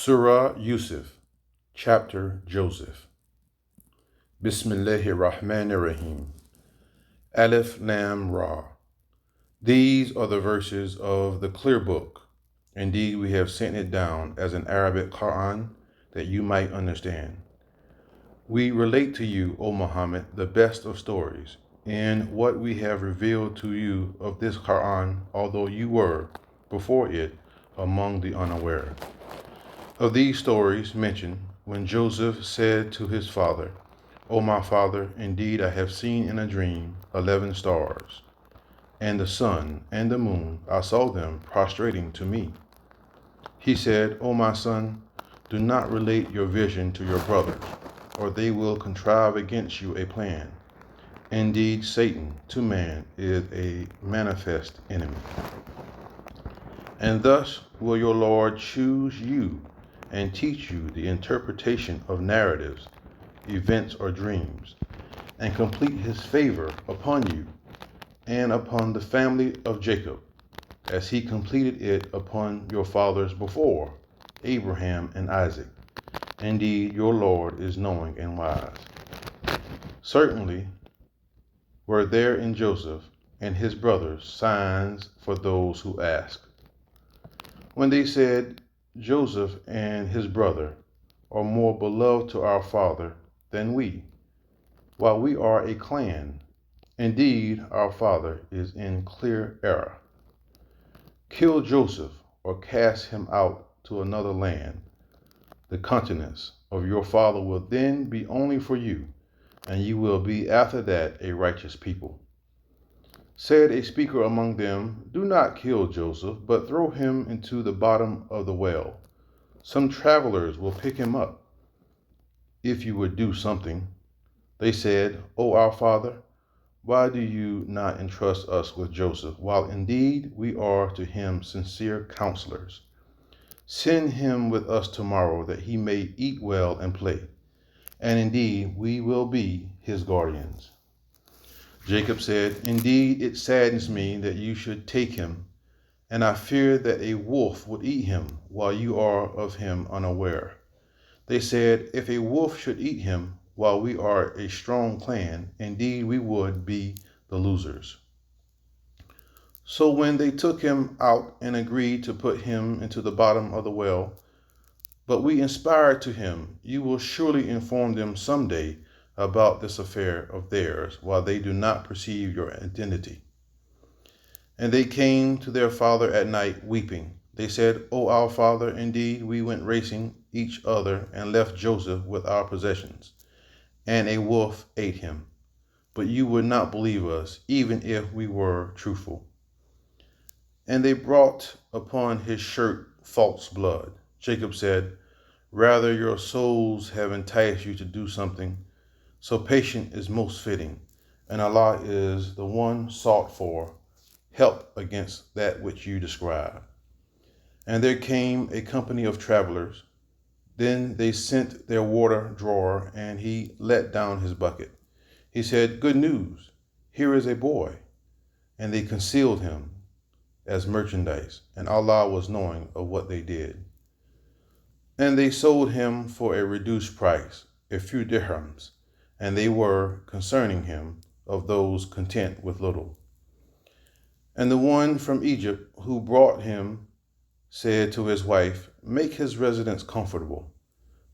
Surah Yusuf, Chapter Joseph. Bismillahir Rahmanir Rahim. Alif Lam Ra. These are the verses of the clear book. Indeed, we have sent it down as an Arabic Qur'an that you might understand. We relate to you, O Muhammad, the best of stories, in what we have revealed to you of this Qur'an, although you were, before it, among the unaware. Of these stories mentioned when Joseph said to his father, O my father, indeed I have seen in a dream 11 stars, and the sun and the moon, I saw them prostrating to me. He said, O my son, do not relate your vision to your brothers, or they will contrive against you a plan. Indeed, Satan to man is a manifest enemy. And thus will your Lord choose you and teach you the interpretation of narratives, events, or dreams, and complete his favor upon you and upon the family of Jacob, as he completed it upon your fathers before, Abraham and Isaac. Indeed, your Lord is knowing and wise. Certainly were there in Joseph and his brothers signs for those who ask. When they said, Joseph and his brother are more beloved to our father than we, while we are a clan. Indeed, our father is in clear error. Kill Joseph or cast him out to another land. The countenance of your father will then be only for you, and you will be after that a righteous people. Said a speaker among them, do not kill Joseph, but throw him into the bottom of the well. Some travelers will pick him up. If you would do something. They said, O our father, why do you not entrust us with Joseph, while indeed we are to him sincere counselors? Send him with us tomorrow, that he may eat well and play, and indeed we will be his guardians. Jacob said, indeed it saddens me that you should take him, and I fear that a wolf would eat him while you are of him unaware. They said, if a wolf should eat him while we are a strong clan, indeed we would be the losers. So when they took him out and agreed to put him into the bottom of the well, but we inspired to him, you will surely inform them someday about this affair of theirs, while they do not perceive your identity. And they came to their father at night, weeping. They said, O our father, indeed we went racing each other and left Joseph with our possessions, and a wolf ate him. But you would not believe us, even if we were truthful. And they brought upon his shirt false blood. Jacob said, rather your souls have enticed you to do something, so patient is most fitting, and Allah is the one sought for, help against that which you describe. And there came a company of travelers. Then they sent their water drawer, and he let down his bucket. He said, good news, here is a boy. And they concealed him as merchandise, and Allah was knowing of what they did. And they sold him for a reduced price, a few dirhams, and they were concerning him of those content with little. And the one from Egypt who brought him said to his wife, make his residence comfortable.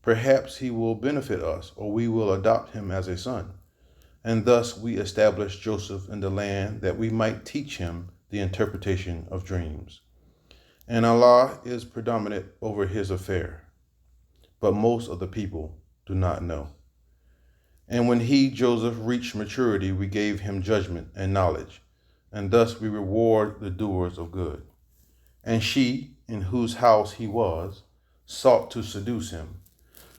Perhaps he will benefit us, or we will adopt him as a son. And thus we established Joseph in the land, that we might teach him the interpretation of dreams. And Allah is predominant over his affair, but most of the people do not know. And when he, Joseph, reached maturity, we gave him judgment and knowledge, and thus we reward the doers of good. And she, in whose house he was, sought to seduce him.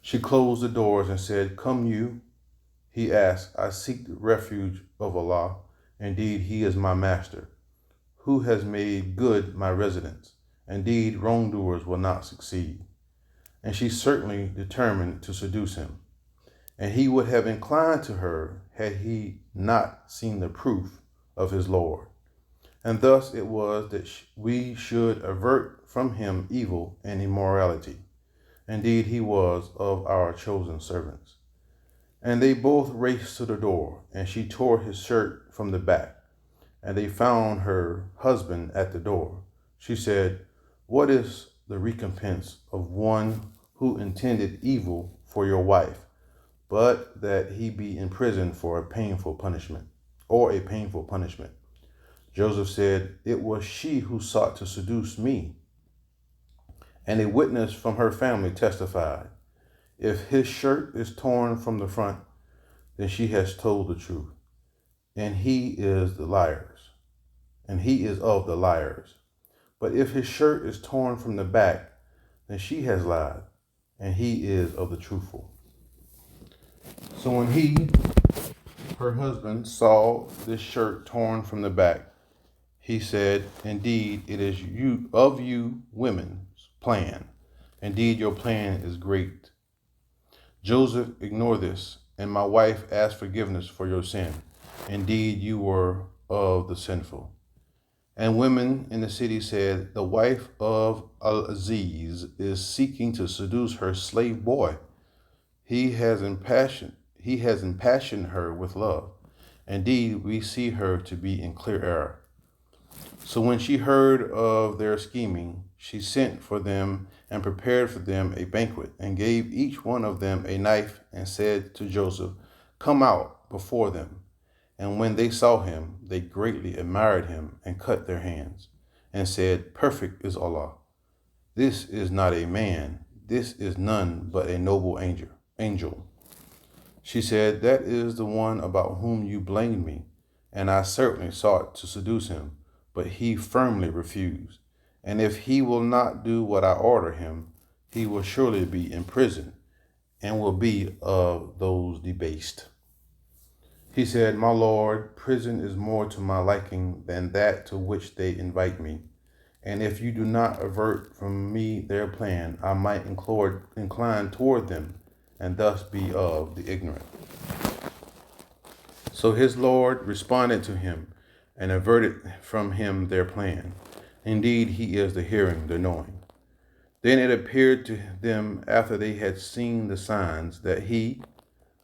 She closed the doors and said, come you. He asked, I seek the refuge of Allah. Indeed, he is my master, who has made good my residence. Indeed, wrongdoers will not succeed. And she certainly determined to seduce him. And he would have inclined to her had he not seen the proof of his Lord. And thus it was that we should avert from him evil and immorality. Indeed, he was of our chosen servants. And they both raced to the door, and she tore his shirt from the back. And they found her husband at the door. She said, "What is the recompense of one who intended evil for your wife, but that he be imprisoned for a painful punishment, or a painful punishment?" Joseph said, "It was she who sought to seduce me." And a witness from her family testified, "If his shirt is torn from the front, then she has told the truth, and he is the liars, and he is of the liars. But if his shirt is torn from the back, then she has lied, and he is of the truthful." So when her husband, saw this shirt torn from the back, he said, "Indeed, it is you women's plan. Indeed, your plan is great. Joseph, ignore this, and my wife asked forgiveness for your sin. Indeed, you were of the sinful." And women in the city said, "The wife of Al-Aziz is seeking to seduce her slave boy. He has impassioned her with love. Indeed, we see her to be in clear error." So when she heard of their scheming, she sent for them and prepared for them a banquet, and gave each one of them a knife, and said to Joseph, "Come out before them." And when they saw him, they greatly admired him, and cut their hands, and said, "Perfect is Allah. This is not a man. This is none but a noble angel." She said, "That is the one about whom you blamed me, and I certainly sought to seduce him, but he firmly refused. And if he will not do what I order him, he will surely be imprisoned, and will be of those debased." He said, "My lord, prison is more to my liking than that to which they invite me. And if you do not avert from me their plan, I might incline toward them, and thus be of the ignorant." So his lord responded to him, and averted from him their plan. Indeed, he is the hearing, the knowing. Then it appeared to them, after they had seen the signs, that he,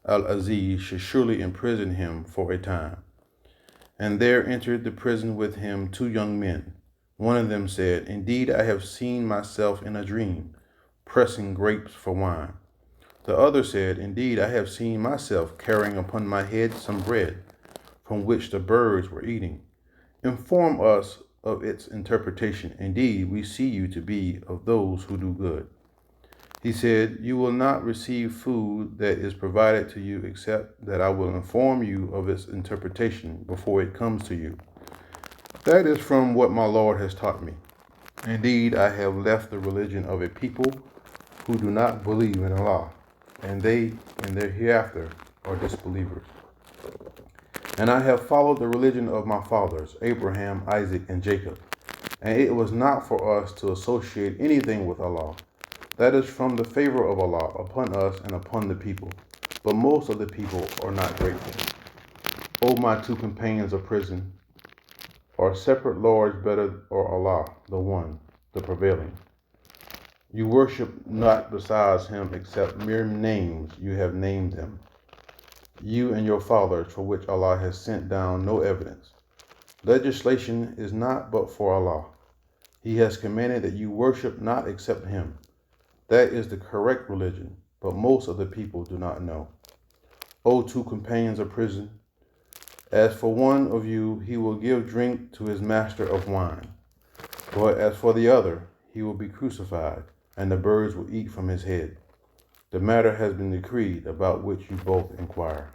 Al-Aziz, should surely imprison him for a time. And there entered the prison with him 2 young men. One of them said, "Indeed, I have seen myself in a dream, pressing grapes for wine." The other said, "Indeed, I have seen myself carrying upon my head some bread, from which the birds were eating. Inform us of its interpretation. Indeed, we see you to be of those who do good." He said, "You will not receive food that is provided to you, except that I will inform you of its interpretation before it comes to you. That is from what my Lord has taught me. Indeed, I have left the religion of a people who do not believe in Allah, and they in their hereafter are disbelievers. And I have followed the religion of my fathers, Abraham, Isaac, and Jacob. And it was not for us to associate anything with Allah. That is from the favor of Allah upon us and upon the people. But most of the people are not grateful. O my 2 companions of prison, are separate lords better, or Allah, the one, the prevailing? You worship not besides him except mere names you have named them, you and your fathers, for which Allah has sent down no evidence. Legislation is not but for Allah. He has commanded that you worship not except him. That is the correct religion, but most of the people do not know. O 2 companions of prison, as for one of you, he will give drink to his master of wine. But as for the other, he will be crucified, and the birds will eat from his head. The matter has been decreed, about which you both inquire."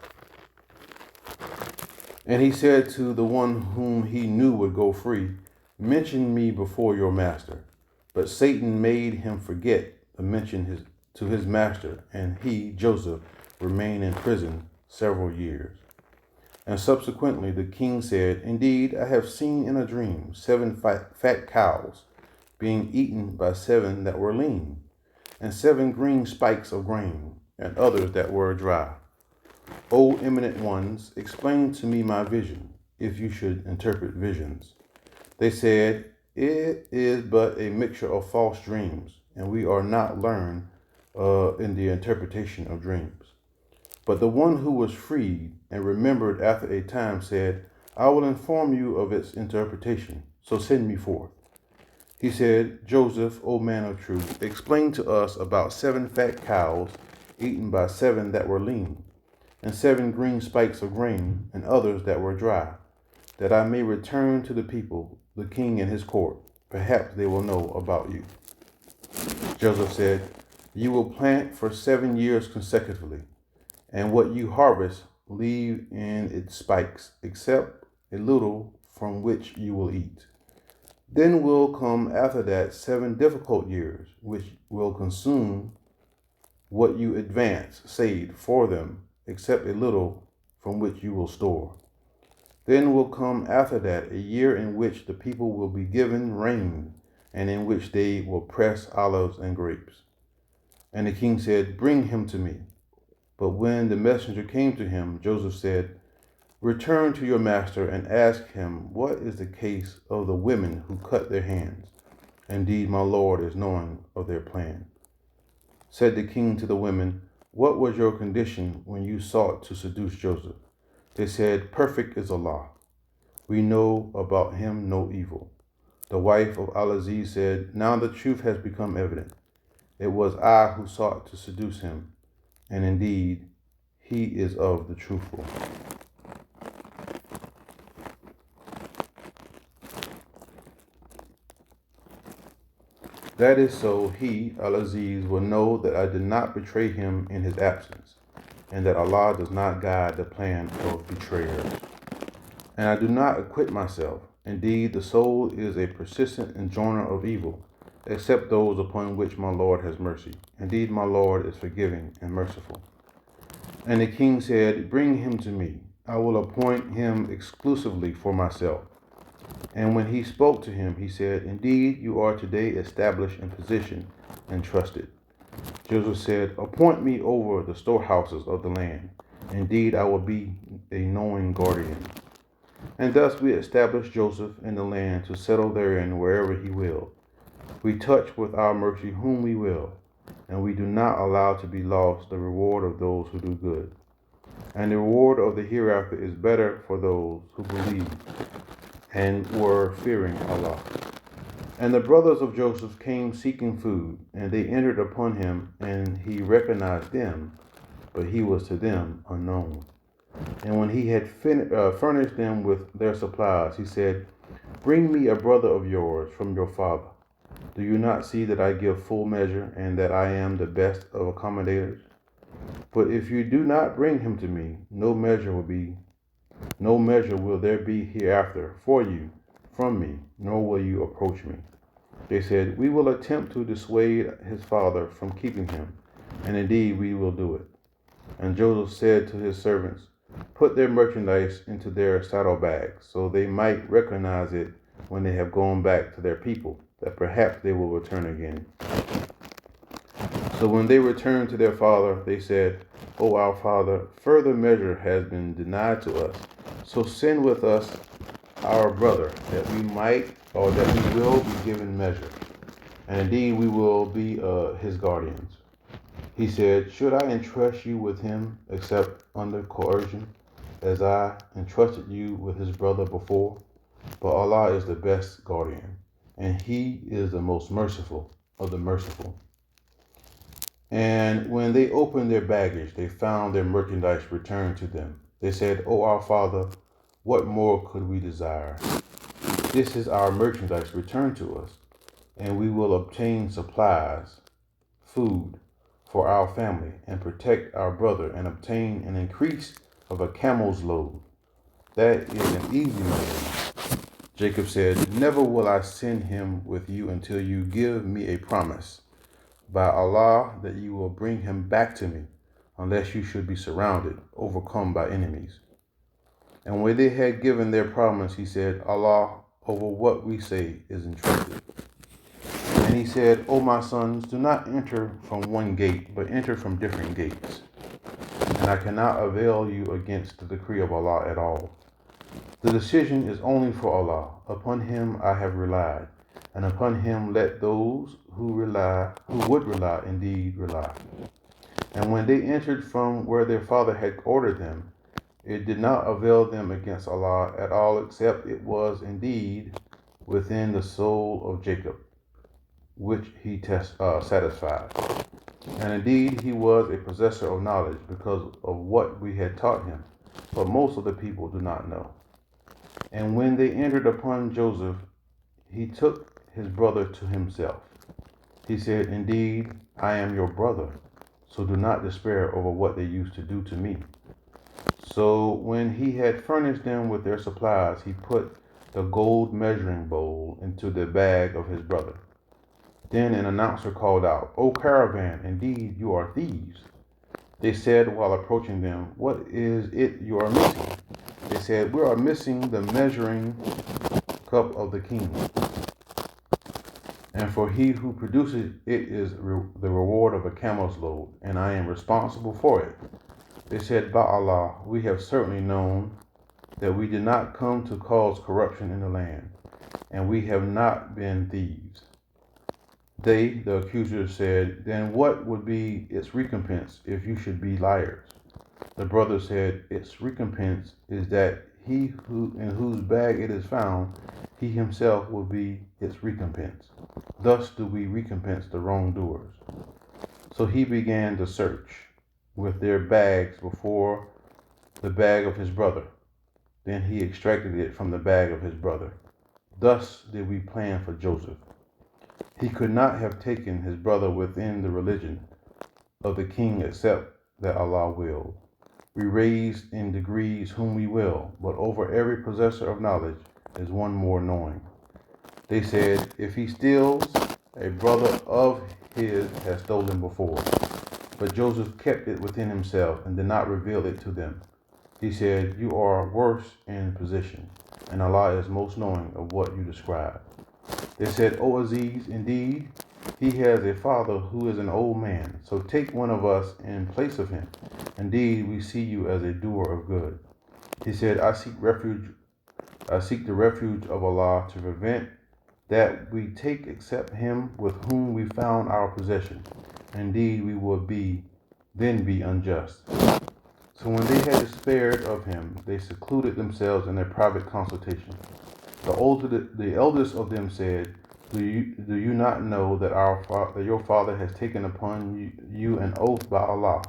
And he said to the one whom he knew would go free, "Mention me before your master." But Satan made him forget to mention to his master, and he, Joseph, remained in prison several years. And subsequently the king said, "Indeed, I have seen in a dream 7 fat cows being eaten by 7 that were lean, and 7 green spikes of grain, and others that were dry. O eminent ones, explain to me my vision, if you should interpret visions." They said, "It is but a mixture of false dreams, and we are not learned in the interpretation of dreams. But the one who was freed and remembered after a time said, I will inform you of its interpretation, so send me forth. He said, Joseph, O man of truth, explain to us about 7 fat cows eaten by 7 that were lean, and 7 green spikes of grain, and others that were dry, that I may return to the people, the king and his court. Perhaps they will know about you. Joseph said, You will plant for 7 years consecutively, and what you harvest leave in its spikes, except a little from which you will eat. Then will come after that 7 difficult years, which will consume what you saved for them, except a little from which you will store. Then will come after that a year in which the people will be given rain, and in which they will press olives and grapes. And the king said, Bring him to me. But when the messenger came to him, Joseph said, Return to your master and ask him, What is the case of the women who cut their hands? Indeed, my lord is knowing of their plan. Said the king to the women, What was your condition when you sought to seduce Joseph? They said, Perfect is Allah. We know about him no evil. The wife of Al-Aziz said, Now the truth has become evident. It was I who sought to seduce him, and indeed, he is of the truthful. That is so he, Al-Aziz, will know that I did not betray him in his absence, and that Allah does not guide the plan of betrayers. And I do not acquit myself. Indeed, the soul is a persistent enjoiner of evil, except those upon which my Lord has mercy. Indeed, my Lord is forgiving and merciful. And the king said, Bring him to me. I will appoint him exclusively for myself. And when he spoke to him, he said, Indeed, you are today established in position and trusted. Joseph said, Appoint me over the storehouses of the land. Indeed, I will be a knowing guardian. And thus we establish Joseph in the land to settle therein wherever he will. We touch with our mercy whom we will, and we do not allow to be lost the reward of those who do good. And the reward of the hereafter is better for those who believe and were fearing Allah. And the brothers of Joseph came seeking food, and they entered upon him, and he recognized them, but he was to them unknown. And when he had furnished them with their supplies, he said, Bring me a brother of yours from your father. Do you not see that I give full measure, and that I am the best of accommodators? But if you do not bring him to me, no measure will there be hereafter for you from me, nor will you approach me. They said, We will attempt to dissuade his father from keeping him, and indeed we will do it. And Joseph said to his servants, Put their merchandise into their saddlebags, so they might recognize it when they have gone back to their people, that perhaps they will return again. So when they returned to their father, they said, O our father, further measure has been denied to us, so send with us our brother, that we will be given measure, and indeed we will be his guardians. He said, Should I entrust you with him except under coercion, as I entrusted you with his brother before? But Allah is the best guardian, and he is the most merciful of the merciful. And when they opened their baggage, they found their merchandise returned to them. They said, O our father, what more could we desire? This is our merchandise returned to us, and we will obtain supplies, food, for our family, and protect our brother, and obtain an increase of a camel's load. That is an easy matter. Jacob said, Never will I send him with you until you give me a promise by Allah that you will bring him back to me, unless you should be surrounded, overcome by enemies. And when they had given their promise, he said, Allah over what we say is entrusted. And he said, O my sons, do not enter from one gate, but enter from different gates. And I cannot avail you against the decree of Allah at all. The decision is only for Allah. Upon him I have relied, and upon him let those who would rely, indeed rely. And when they entered from where their father had ordered them, it did not avail them against Allah at all, except it was indeed within the soul of Jacob, which he satisfied. And indeed he was a possessor of knowledge because of what we had taught him, but most of the people do not know. And when they entered upon Joseph, he took his brother to himself. He said, "Indeed, I am your brother, so do not despair over what they used to do to me." So when he had furnished them with their supplies, he put the gold measuring bowl into the bag of his brother. Then an announcer called out, "O caravan, indeed you are thieves." They said while approaching them, "What is it you are missing?" They said, "We are missing the measuring cup of the king. And for he who produces it is the reward of a camel's load, and I am responsible for it." They said, "By Allah, we have certainly known that we did not come to cause corruption in the land, and we have not been thieves." They, the accusers, said, "Then what would be its recompense if you should be liars?" The brother said, "Its recompense is that he in whose bag it is found, he himself will be its recompense. Thus do we recompense the wrongdoers." So he began to search with their bags before the bag of his brother. Then he extracted it from the bag of his brother. Thus did we plan for Joseph. He could not have taken his brother within the religion of the king except that Allah willed. We raise in degrees whom we will, but over every possessor of knowledge is one more knowing. They said, "If he steals, a brother of his has stolen before." But Joseph kept it within himself and did not reveal it to them. He said, "You are worse in position, and Allah is most knowing of what you describe." They said, "O Aziz, indeed, he has a father who is an old man, so take one of us in place of him. Indeed, we see you as a doer of good." He said, I seek the refuge of Allah to prevent that we take except him with whom we found our possession. Indeed, we will then be unjust. So when they had despaired of him, they secluded themselves in their private consultation. The eldest of them said, Do you not know that your father has taken upon you an oath by Allah,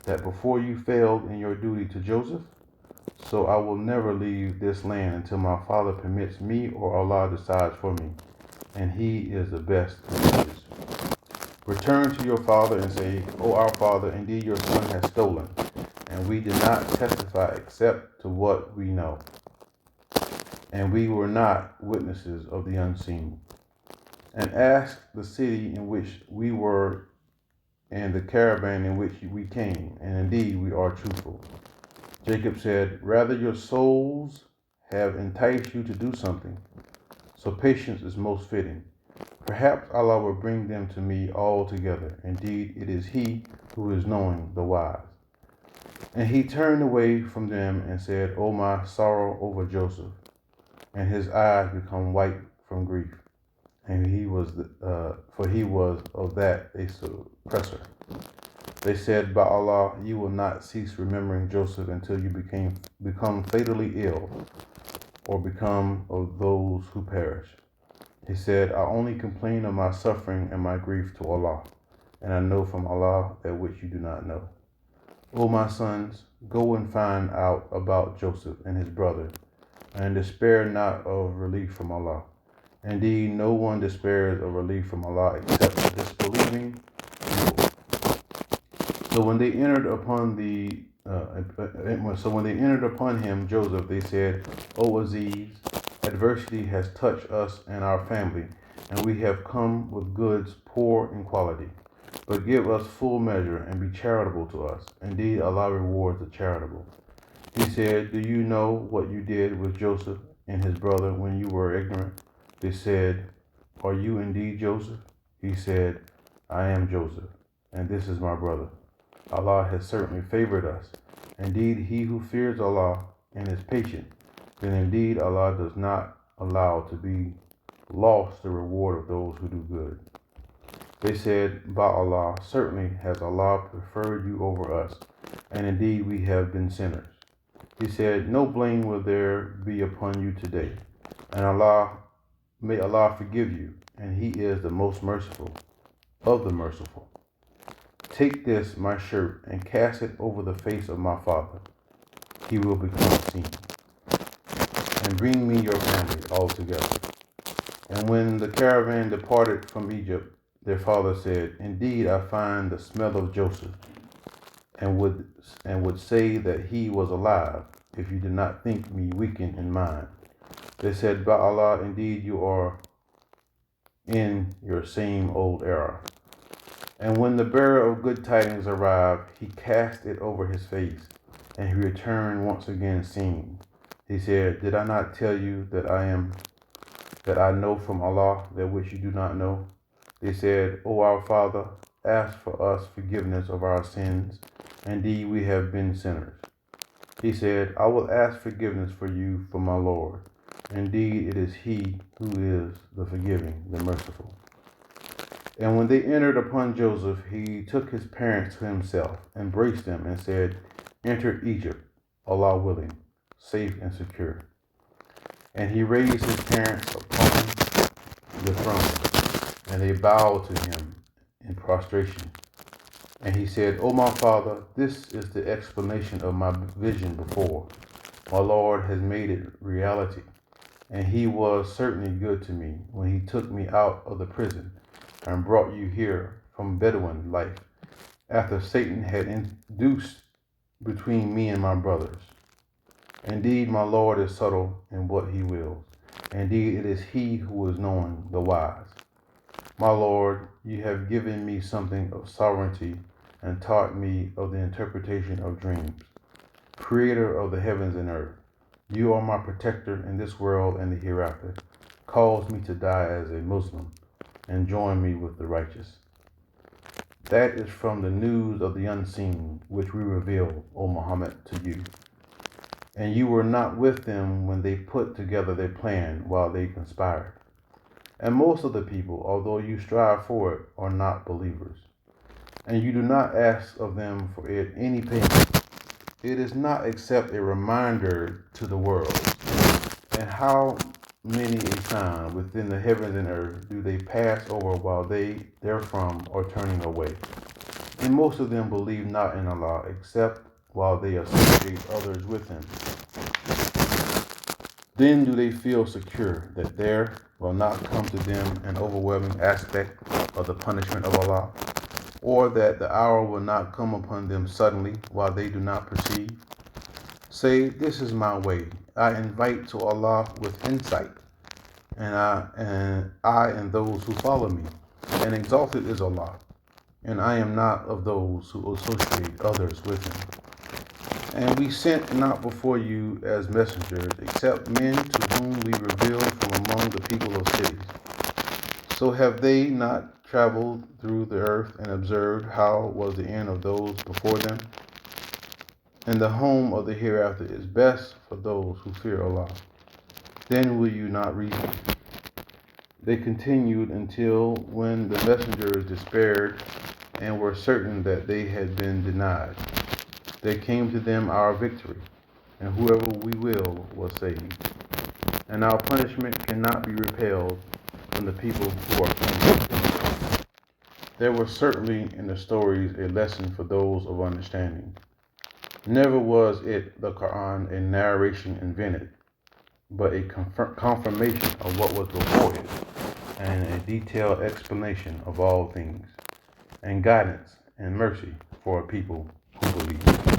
that before you failed in your duty to Joseph? So I will never leave this land until my father permits me or Allah decides for me, and he is the best of judges. Return to your father and say, "O our father, indeed your son has stolen, and we did not testify except to what we know, and we were not witnesses of the unseen. And ask the city in which we were and the caravan in which we came, and indeed we are truthful." Jacob said, "Rather your souls have enticed you to do something, so patience is most fitting. Perhaps Allah will bring them to me all together. Indeed, it is He who is knowing the wise." And he turned away from them and said, "O my sorrow over Joseph," and his eyes become white from grief, and for he was of that a suppressor. They said, "By Allah, you will not cease remembering Joseph until you become fatally ill, or become of those who perish." He said, "I only complain of my suffering and my grief to Allah, and I know from Allah that which you do not know. O my sons, go and find out about Joseph and his brother, and despair not of relief from Allah. Indeed, no one despairs of relief from Allah except the disbelieving people." So when they entered upon him, Joseph, they said, "O Aziz, adversity has touched us and our family, and we have come with goods poor in quality. But give us full measure and be charitable to us. Indeed, Allah rewards the charitable." He said, "Do you know what you did with Joseph and his brother when you were ignorant?" They said, "Are you indeed Joseph?" He said, "I am Joseph, and this is my brother. Allah has certainly favored us. Indeed, he who fears Allah and is patient, then indeed Allah does not allow to be lost the reward of those who do good." They said, by Allah, certainly has Allah preferred you over us, and indeed we have been sinners. He said, no blame will there be upon you today, and may Allah forgive you, and He is the most merciful of the merciful. Take this, my shirt, and cast it over the face of my father. He will become seen. And bring me your family altogether. And when the caravan departed from Egypt, their father said, indeed, I find the smell of Joseph, and would say that he was alive, if you did not think me weakened in mind. They said, by Allah, indeed you are in your same old error. And when the bearer of good tidings arrived, he cast it over his face, and he returned once again seeing. He said, did I not tell you that I know from Allah that which you do not know? They said, O our Father, ask for us forgiveness of our sins. Indeed, we have been sinners. He said, I will ask forgiveness for you from my Lord. Indeed, it is He who is the forgiving, the merciful. And when they entered upon Joseph, he took his parents to himself, embraced them, and said, enter Egypt, Allah willing, safe and secure. And he raised his parents upon the throne, and they bowed to him in prostration. And he said, O my father, this is the explanation of my vision before. My Lord has made it reality, and He was certainly good to me when He took me out of the prison and brought you here from Bedouin life, after Satan had induced between me and my brothers. Indeed, my Lord is subtle in what He wills. Indeed, it is He who is knowing the wise. My Lord, you have given me something of sovereignty and taught me of the interpretation of dreams. Creator of the heavens and earth, you are my protector in this world and the hereafter. Cause me to die as a Muslim and join me with the righteous. That is from the news of the unseen, which we reveal, O Muhammad, to you. And you were not with them when they put together their plan while they conspired. And most of the people, although you strive for it, are not believers. And you do not ask of them for it any payment. It is not except a reminder to the world. And how many a time within the heavens and earth do they pass over while they therefrom are turning away? And most of them believe not in Allah, except while they associate others with Him. Then do they feel secure that there will not come to them an overwhelming aspect of the punishment of Allah, or that the hour will not come upon them suddenly while they do not perceive? Say, this is my way. I invite to Allah with insight, and I and those who follow me. And exalted is Allah, and I am not of those who associate others with Him. And we sent not before you as messengers, except men to whom we revealed from among the people of cities. So have they not traveled through the earth and observed how was the end of those before them? And the home of the hereafter is best for those who fear Allah. Then will you not reason? They continued until when the messengers despaired and were certain that they had been denied. There came to them our victory, and whoever we will was saved. And our punishment cannot be repelled from the people who are clean. There was certainly in the stories a lesson for those of understanding. Never was it, the Qur'an, a narration invented, but a confirmation of what was reported, and a detailed explanation of all things, and guidance and mercy for a people who believe.